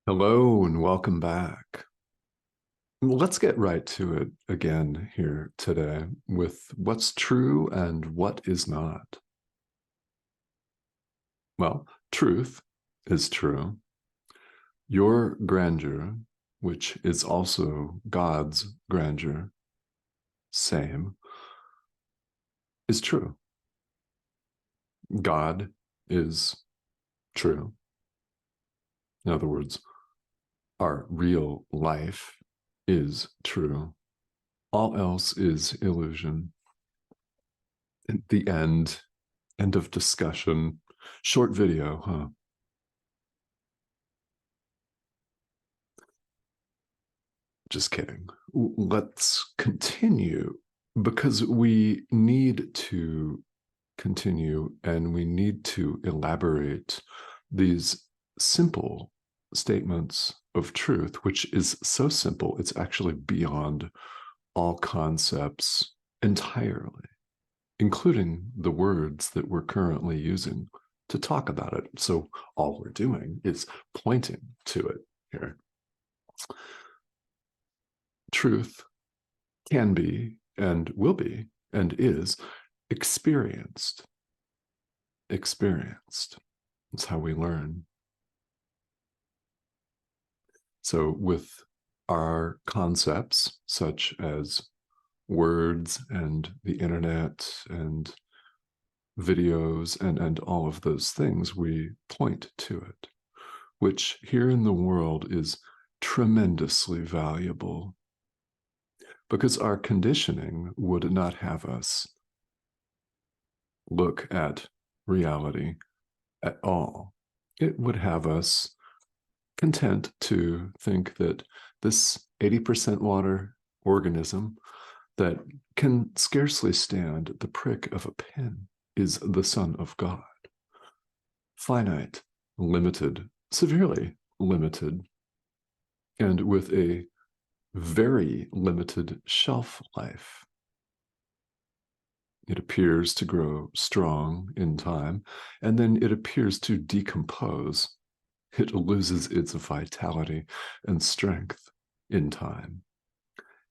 Hello and welcome back. Let's get right to it again here today with what's true and what is not. Well, truth is true. Your grandeur, which is also God's grandeur, same, is true. God is true. In other words, our real life is true. All else is illusion. At the end of discussion. Short video, huh? Just kidding. Let's continue because we need to continue and we need to elaborate these simple statements of truth, which is so simple, it's actually beyond all concepts entirely, including the words that we're currently using to talk about it. So all we're doing is pointing to it here. Truth can be and will be and is experienced. Experienced. That's how we learn. So with our concepts, such as words and the internet and videos and all of those things, we point to it, which here in the world is tremendously valuable because our conditioning would not have us look at reality at all. It would have us content to think that this 80% water organism that can scarcely stand the prick of a pin is the Son of God. Finite, limited, severely limited, and with a very limited shelf life. It appears to grow strong in time, and then it appears to decompose. It loses its vitality and strength in time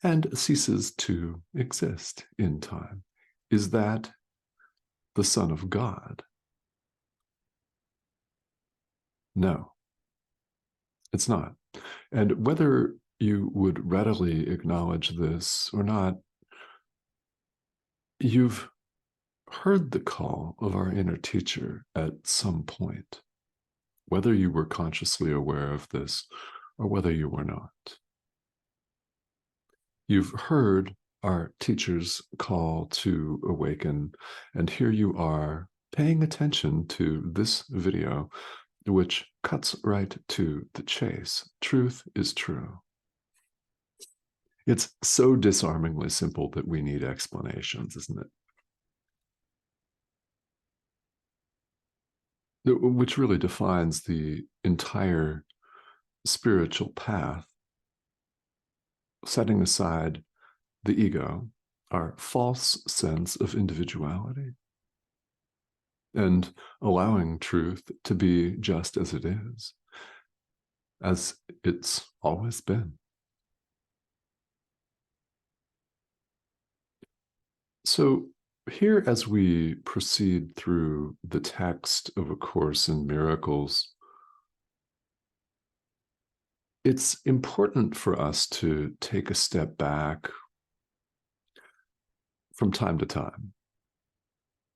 and ceases to exist in time. Is that the Son of God? No, it's not. And whether you would readily acknowledge this or not, you've heard the call of our inner teacher at some point, whether you were consciously aware of this or whether you were not. You've heard our teacher's call to awaken, and here you are paying attention to this video, which cuts right to the chase. Truth is true. It's so disarmingly simple that we need explanations, isn't it? Which really defines the entire spiritual path, setting aside the ego, our false sense of individuality, and allowing truth to be just as it is, as it's always been. So here, as we proceed through the text of A Course in Miracles, it's important for us to take a step back from time to time.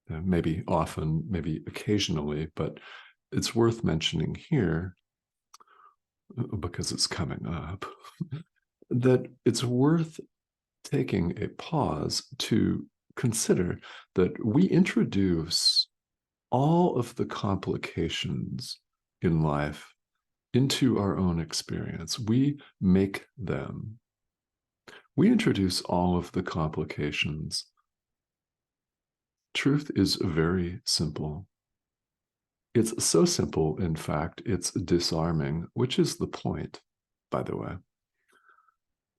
Maybe often, maybe occasionally, but it's worth mentioning here, because it's coming up, that it's worth taking a pause to consider that we introduce all of the complications in life into our own experience. We make them. We introduce all of the complications. Truth is very simple. It's so simple, in fact, it's disarming, which is the point, by the way.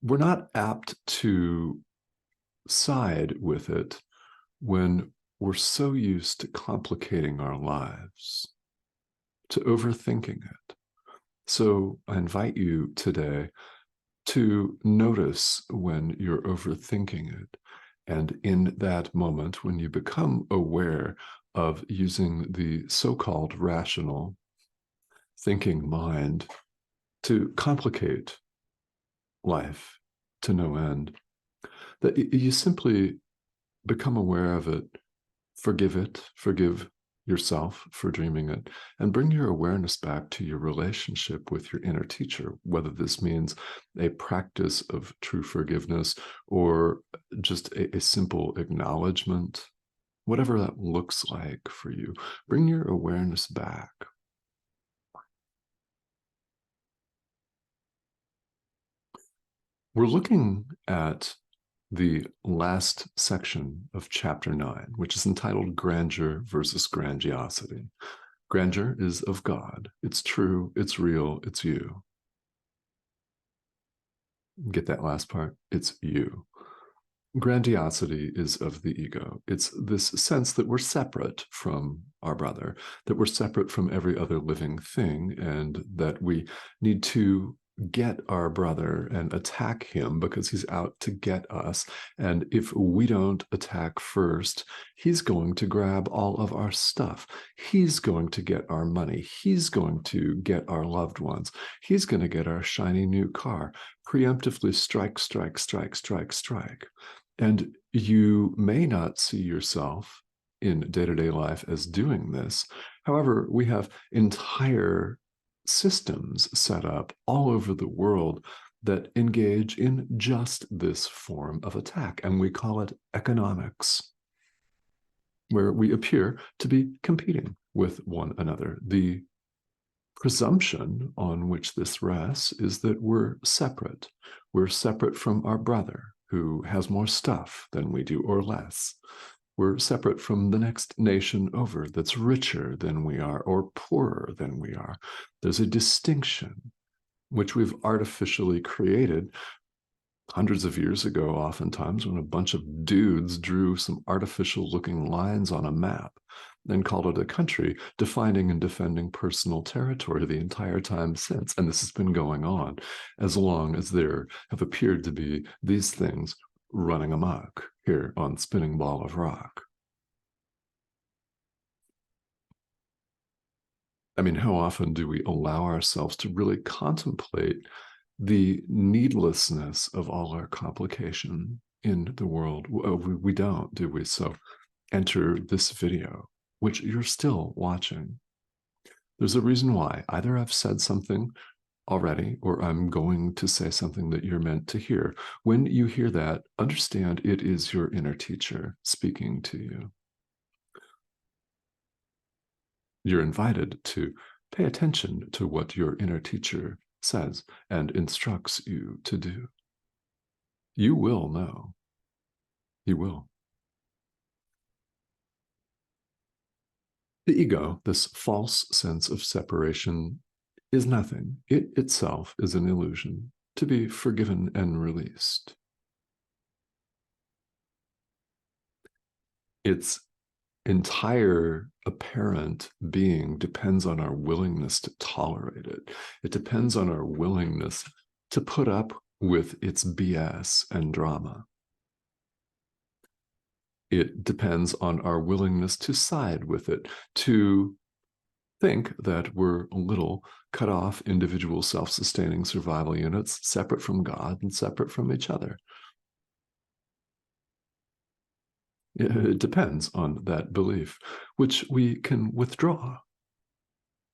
We're not apt to side with it when we're so used to complicating our lives, to overthinking it, So I invite you today to notice when you're overthinking it. And in that moment, when you become aware of using the so-called rational thinking mind to complicate life to no end, that you simply become aware of it, forgive yourself for dreaming it, and bring your awareness back to your relationship with your inner teacher, whether this means a practice of true forgiveness or just a simple acknowledgement, whatever that looks like for you. Bring your awareness back. We're looking at the last section of chapter 9, which is entitled Grandeur versus Grandiosity. Grandeur is of God. It's true, it's real, it's you. Get that last part? It's you. Grandiosity is of the ego. It's this sense that we're separate from our brother, that we're separate from every other living thing, and that we need to get our brother and attack him because he's out to get us. And if we don't attack first, he's going to grab all of our stuff. He's going to get our money. He's going to get our loved ones. He's going to get our shiny new car. Preemptively strike, strike, strike, strike, strike. And you may not see yourself in day-to-day life as doing this. However, we have entire systems set up all over the world that engage in just this form of attack, and we call it economics, where we appear to be competing with one another. The presumption on which this rests is that we're separate. We're separate from our brother who has more stuff than we do or less. We're separate from the next nation over that's richer than we are or poorer than we are. There's a distinction which we've artificially created hundreds of years ago, oftentimes, when a bunch of dudes drew some artificial looking lines on a map and called it a country, defining and defending personal territory the entire time since. And this has been going on as long as there have appeared to be these things running amok here on Spinning Ball of Rock. I mean, how often do we allow ourselves to really contemplate the needlessness of all our complication in the world? We don't, do we? So enter this video, which you're still watching. There's a reason why. Either I've said something already, or I'm going to say something that you're meant to hear. When you hear that, understand it is your inner teacher speaking to you. You're invited to pay attention to what your inner teacher says and instructs you to do. You will know. You will. The ego, this false sense of separation, is nothing. It itself is an illusion to be forgiven and released. Its entire apparent being depends on our willingness to tolerate it. It depends on our willingness to put up with its BS and drama. It depends on our willingness to side with it, to think that we're little cut off individual self-sustaining survival units separate from God and separate from each other. It depends on that belief, which we can withdraw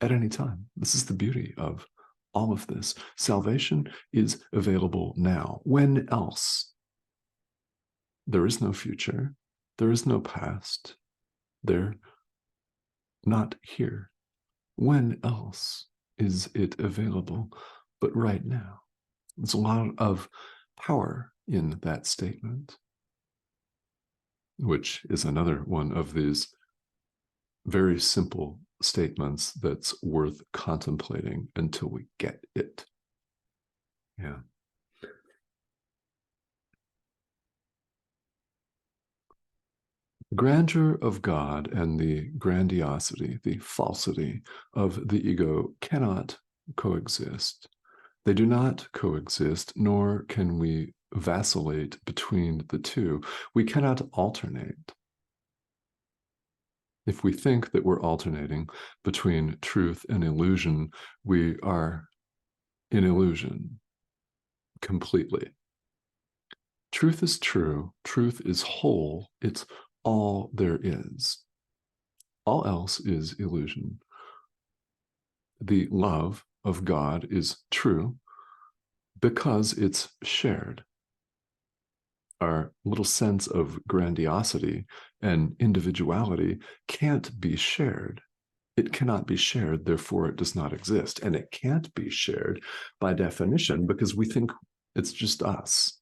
at any time. This is the beauty of all of this. Salvation is available now. When else? There is no future. There is no past. They're not here. When else is it available but right now? There's a lot of power in that statement, which is another one of these very simple statements that's worth contemplating until we get it. Yeah. Grandeur of God and the grandiosity, the falsity of the ego cannot coexist. They do not coexist, nor can we vacillate between the two. We cannot alternate. If we think that we're alternating between truth and illusion, we are in illusion completely. Truth is true. Truth is whole. It's all there is. All else is illusion. The love of God is true because it's shared. Our little sense of grandiosity and individuality can't be shared. It cannot be shared, therefore it does not exist. And it can't be shared by definition because we think it's just us.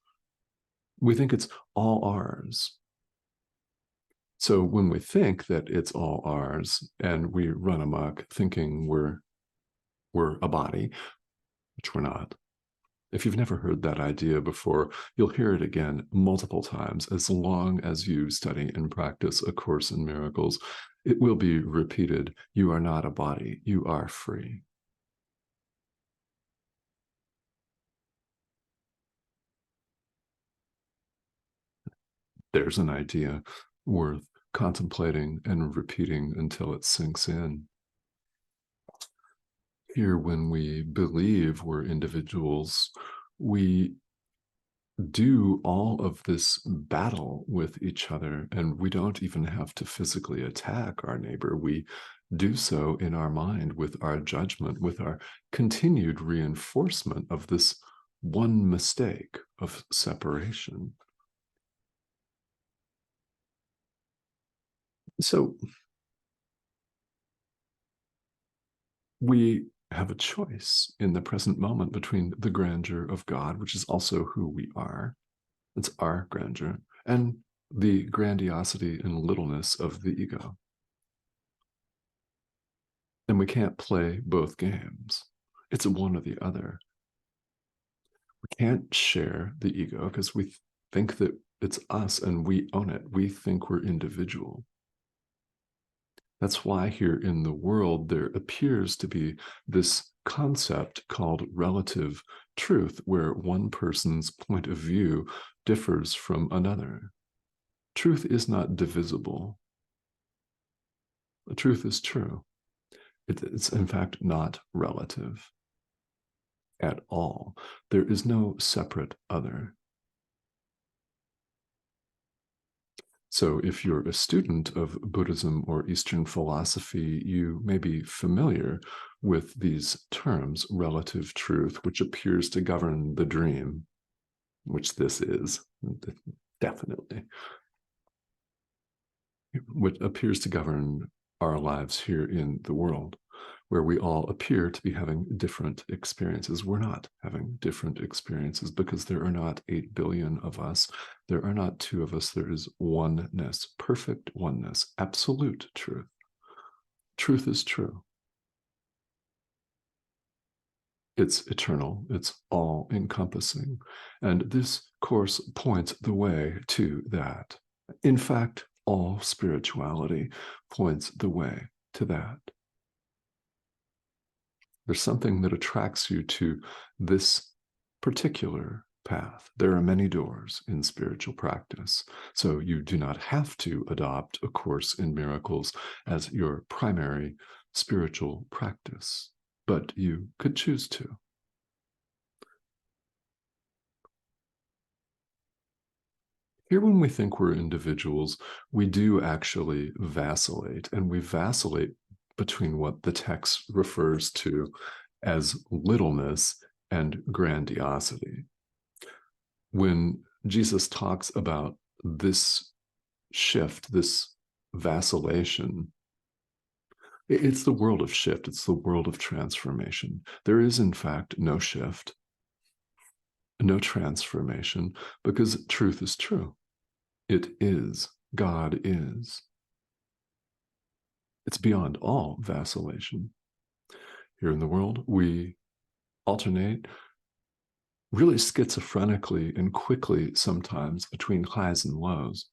We think it's all ours. So when we think that it's all ours and we run amok thinking we're a body, which we're not. If you've never heard that idea before, you'll hear it again multiple times as long as you study and practice A Course in Miracles. It will be repeated. You are not a body. You are free. There's an idea worth contemplating and repeating until it sinks in. Here, when we believe we're individuals, we do all of this battle with each other, and we don't even have to physically attack our neighbor. We do so in our mind with our judgment, with our continued reinforcement of this one mistake of separation. So we have a choice in the present moment between the grandeur of God, which is also who we are. It's our grandeur, and the grandiosity and littleness of the ego. And we can't play both games. It's one or the other. We can't share the ego because we think that it's us and we own it. We think we're individual. That's why here in the world, there appears to be this concept called relative truth, where one person's point of view differs from another. Truth is not divisible. The truth is true. It's in fact not relative at all. There is no separate other. So if you're a student of Buddhism or Eastern philosophy, you may be familiar with these terms, relative truth, which appears to govern the dream, which this is, definitely, which appears to govern our lives here in the world, where we all appear to be having different experiences. We're not having different experiences because there are not 8 billion of us. There are not two of us. There is oneness, perfect oneness, absolute truth. Truth is true. It's eternal. It's all encompassing. And this course points the way to that. In fact, all spirituality points the way to that. There's something that attracts you to this particular path. There are many doors in spiritual practice, so you do not have to adopt A Course in Miracles as your primary spiritual practice, but you could choose to. Here, when we think we're individuals, we do actually vacillate, and we vacillate between what the text refers to as littleness and grandiosity. When Jesus talks about this shift, this vacillation, it's the world of shift. It's the world of transformation. There is, in fact, no shift, no transformation, because truth is true. It is. God is. It's beyond all vacillation. Here in the world, we alternate really schizophrenically and quickly sometimes between highs and lows.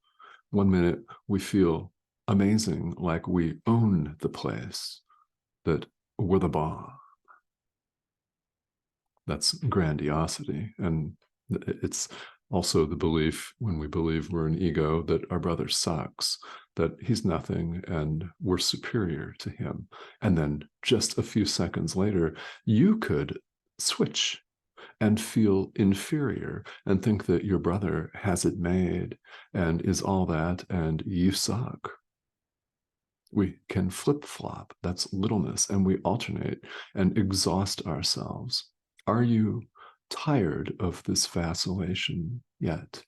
One minute we feel amazing, like we own the place, that we're the bomb. That's grandiosity. And it's also the belief, when we believe we're an ego, that our brother sucks, that he's nothing and we're superior to him. And then just a few seconds later, you could switch and feel inferior and think that your brother has it made and is all that, and you suck. We can flip-flop. That's littleness, and we alternate and exhaust ourselves. Are you tired of this vacillation yet?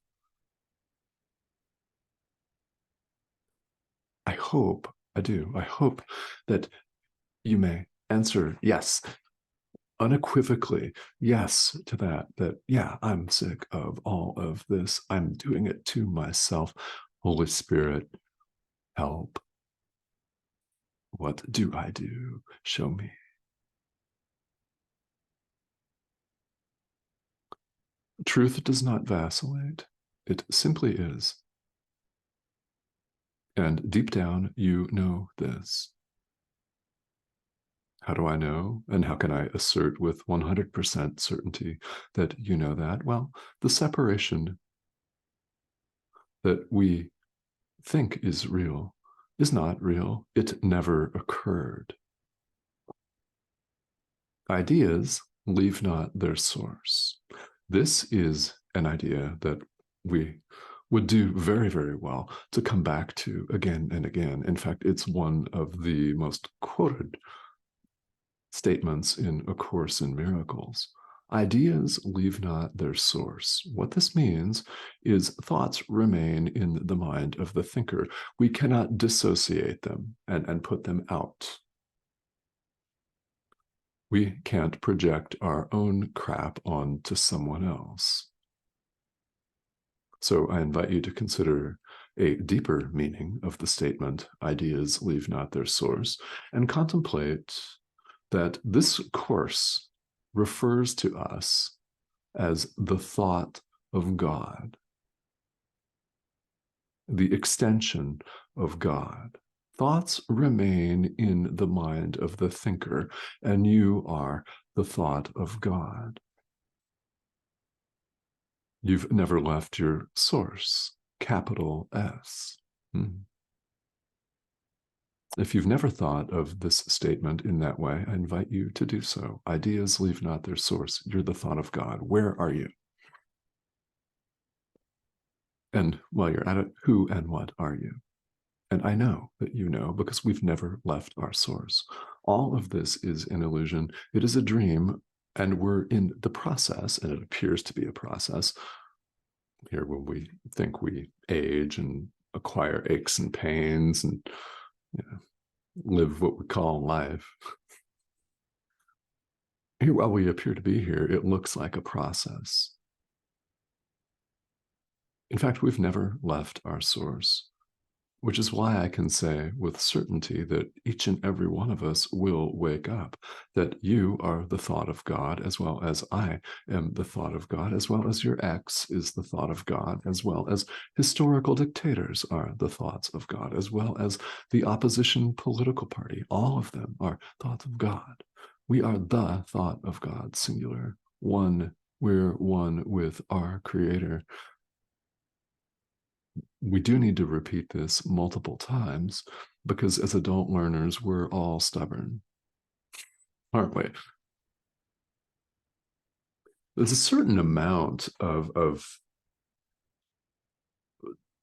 I hope, I do, I hope that you may answer yes, unequivocally, yes to that, yeah, I'm sick of all of this. I'm doing it to myself. Holy Spirit, help. What do I do? Show me. Truth does not vacillate. It simply is. And deep down, you know this. How do I know? And how can I assert with 100% certainty that you know that? Well, the separation that we think is real is not real. It never occurred. Ideas leave not their source. This is an idea that we would do very, very well to come back to again and again. In fact, it's one of the most quoted statements in A Course in Miracles. Ideas leave not their source. What this means is thoughts remain in the mind of the thinker. We cannot dissociate them and put them out. We can't project our own crap onto someone else. So I invite you to consider a deeper meaning of the statement, ideas leave not their source, and contemplate that this course refers to us as the thought of God, the extension of God. Thoughts remain in the mind of the thinker, and you are the thought of God. You've never left your source, capital S. If you've never thought of this statement in that way, I invite you to do so. Ideas leave not their source. You're the thought of God. Where are you? And while you're at it, who and what are you? And I know that you know because we've never left our source. All of this is an illusion. It is a dream, and we're in the process, and it appears to be a process here when we think we age and acquire aches and pains and live what we call life. Here, while we appear to be here, it looks like a process. In fact, we've never left our source, which is why I can say with certainty that each and every one of us will wake up, that you are the thought of God, as well as I am the thought of God, as well as your ex is the thought of God, as well as historical dictators are the thoughts of God, as well as the opposition political party. All of them are thoughts of God. We are the thought of God, singular, one. We're one with our Creator. We do need to repeat this multiple times because as adult learners, we're all stubborn, aren't we? There's a certain amount of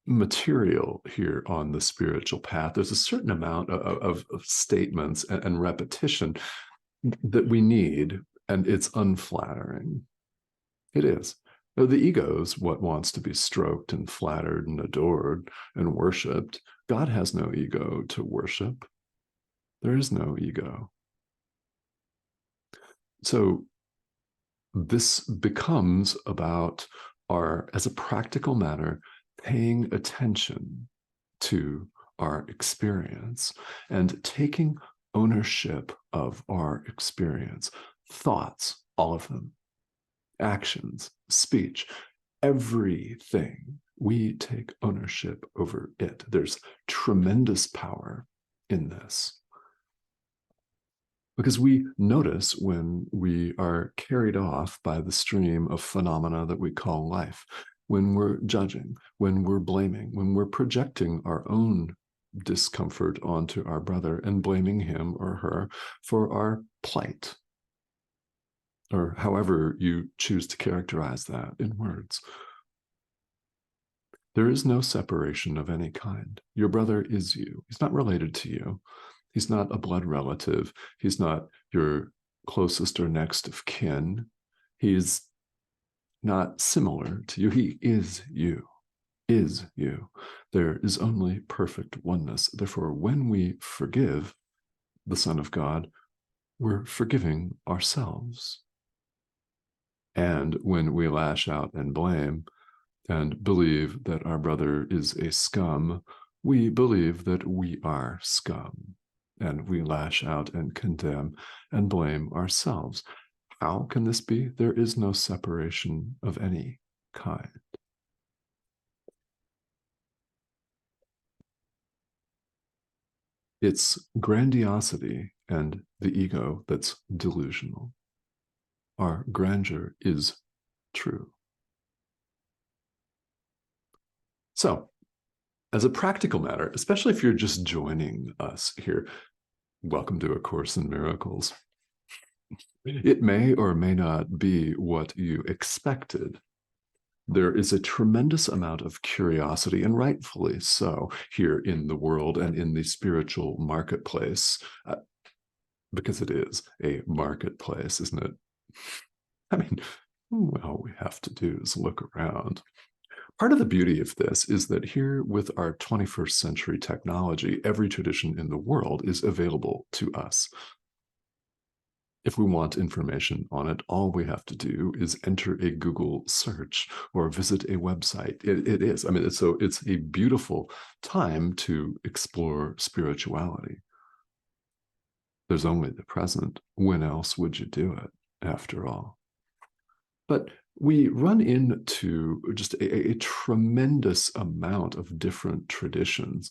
material here on the spiritual path. There's a certain amount of statements and repetition that we need, and it's unflattering. It is. The ego is what wants to be stroked and flattered and adored and worshipped. God has no ego to worship. There is no ego. So this becomes about our, as a practical matter, paying attention to our experience and taking ownership of our experience. Thoughts, all of them, actions, speech, everything, we take ownership over it. There's tremendous power in this. Because we notice when we are carried off by the stream of phenomena that we call life, when we're judging, when we're blaming, when we're projecting our own discomfort onto our brother and blaming him or her for our plight, or however you choose to characterize that in words. There is no separation of any kind. Your brother is you. He's not related to you. He's not a blood relative. He's not your closest or next of kin. He's not similar to you. He is you, is you. There is only perfect oneness. Therefore, when we forgive the Son of God, we're forgiving ourselves. And when we lash out and blame and believe that our brother is a scum, we believe that we are scum. And we lash out and condemn and blame ourselves. How can this be? There is no separation of any kind. It's grandiosity and the ego that's delusional. Our grandeur is true. So, as a practical matter, especially if you're just joining us here, welcome to A Course in Miracles. It may or may not be what you expected. There is a tremendous amount of curiosity, and rightfully so, here in the world and in the spiritual marketplace, because it is a marketplace, isn't it? I mean, all we have to do is look around. Part of the beauty of this is that here with our 21st century technology, every tradition in the world is available to us. If we want information on it, all we have to do is enter a Google search or visit a website. It is. I mean, it's a beautiful time to explore spirituality. There's only the present. When else would you do it, after all? But we run into just a tremendous amount of different traditions.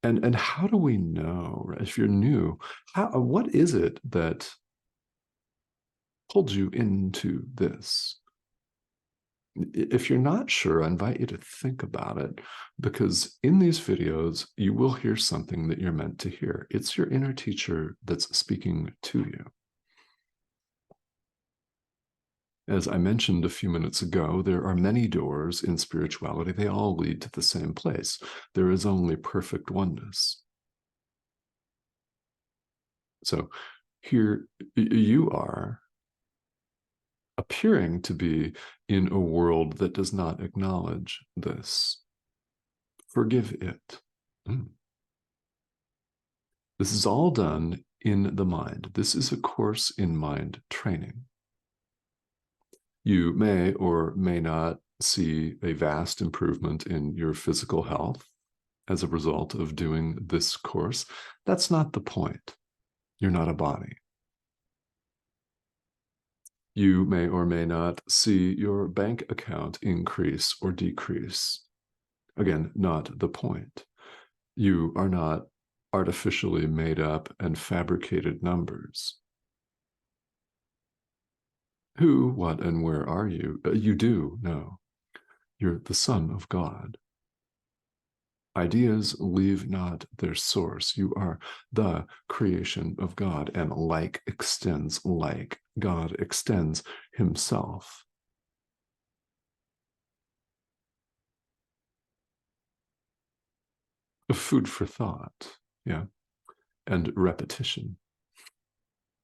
And how do we know, right? If you're new, what is it that pulled you into this? If you're not sure, I invite you to think about it, because in these videos, you will hear something that you're meant to hear. It's your inner teacher that's speaking to you. As I mentioned a few minutes ago, there are many doors in spirituality. They all lead to the same place. There is only perfect oneness. So here you are, appearing to be in a world that does not acknowledge this. Forgive it. This is all done in the mind. This is a course in mind training. You may or may not see a vast improvement in your physical health as a result of doing this course. That's not the point. You're not a body. You may or may not see your bank account increase or decrease. Again, not the point. You are not artificially made up and fabricated numbers. Who, what, and where are you? You do know. You're the Son of God. Ideas leave not their source. You are the creation of God, and like extends like. God extends himself. Food for thought, yeah, and repetition.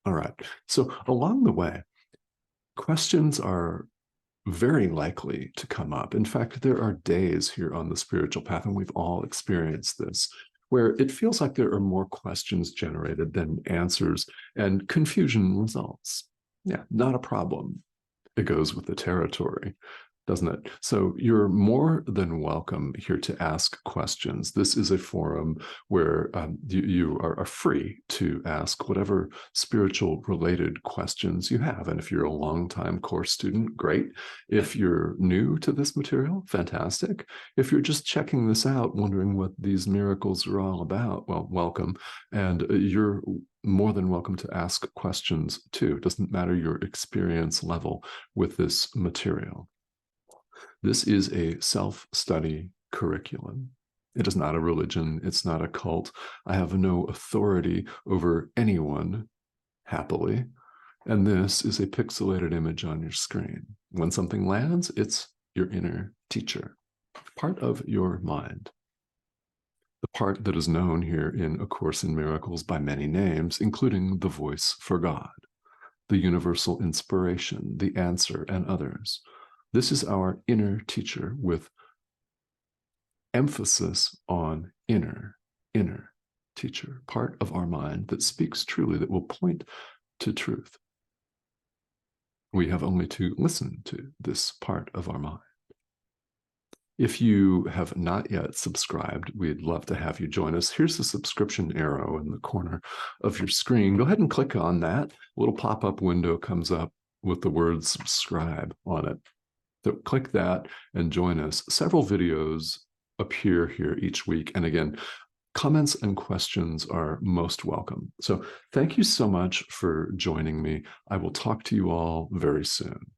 All right, so along the way, questions are very likely to come up. In fact, there are days here on the spiritual path, and we've all experienced this, where it feels like there are more questions generated than answers, and confusion results. Yeah, not a problem. It goes with the territory, doesn't it? So you're more than welcome here to ask questions. This is a forum where you are free to ask whatever spiritual related questions you have. And if you're a longtime course student, great. If you're new to this material, fantastic. If you're just checking this out, wondering what these miracles are all about, well, welcome. And you're more than welcome to ask questions too. It doesn't matter your experience level with this material. This is a self-study curriculum. It is not a religion. It's not a cult. I have no authority over anyone, happily. And this is a pixelated image on your screen. When something lands, it's your inner teacher, part of your mind. The part that is known here in A Course in Miracles by many names, including the voice for God, the universal inspiration, the answer, and others. This is our inner teacher with emphasis on inner teacher, part of our mind that speaks truly, that will point to truth. We have only to listen to this part of our mind. If you have not yet subscribed, we'd love to have you join us. Here's the subscription arrow in the corner of your screen. Go ahead and click on that. A little pop-up window comes up with the word subscribe on it. So click that and join us. Several videos appear here each week. And again, comments and questions are most welcome. So thank you so much for joining me. I will talk to you all very soon.